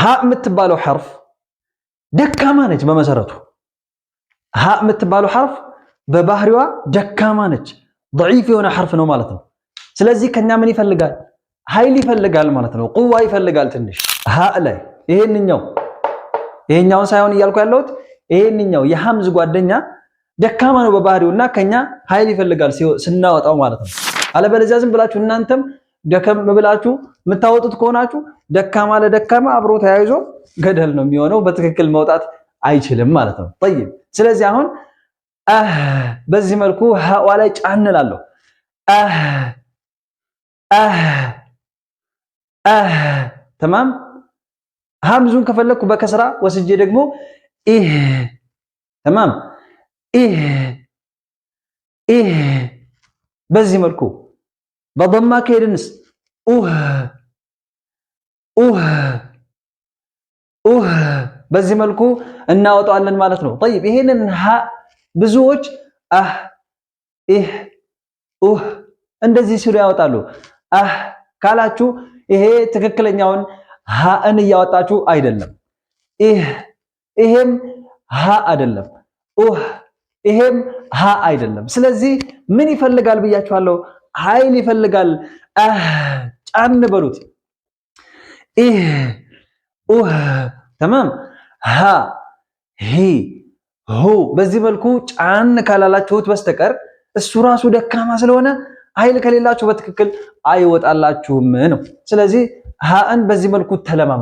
ها የምትባለው حرف ደካማ ነች በመሰረቱ ها የምትባለው حرف በባህሪዋ ደካማ ነች ضعيف የሆነ حرف ነው ማለት ነው ስለዚህ ከኛ ምን ይፈልጋል ኃይል ይፈልጋል ማለት ነው ቁዋ ይፈልጋል ትንሽ ها ላይ ይሄኛውን ሳይሆን እያልኩ ያለሁት ይሄንኛው የሐምዝ ጓደኛ ደካማ ነው በባህሪውና ከኛ ኃይል ይፈልጋል ስናወጣው ማለት ነው አለበለዚያ ዝም ብላችሁ እናንተም ደከም ብላችሁ የምታወጡት ከሆናችሁ ደካማ ለደካማ አብሮ ተያይዞ ገደል ነው የሚሆነው በትክክል መውጣት አይችልም ማለት ነው طيب ስለዚህ አሁን በዚህ መልኩ ሃዋ ላይ ጫን እላለሁ تمام ሐምዙን ከፈለኩ በከስራ ወስጄ ደግሞ تمام በዚህ መልኩ በضማ ከሄድንስ በዚህ መልኩ እናወጣለን ማለት ነው طيب ይሄንን ብዙዎች እንደዚህ ሲሉ ያወጣሉ ካላችሁ ይሄ ትክክለኛውን ሃን ያወጣችሁ አይደለም ይሄም ሃ አይደለም ይሄም ሃ አይደለም ስለዚህ ምን ይፈልጋል ብያችኋለሁ ኃይል ይፈልጋል ጫን በሉት تمام ها هي هو በዚህ መልኩ ጫን ካላላችሁት በስተቀር እሱ ራሱ ደካማ ስለሆነ ኃይል ከሌላችሁ በትክክል አይወጣላችሁም ነው ስለዚህ ሃን በዚህ መልኩ ተለማመዱ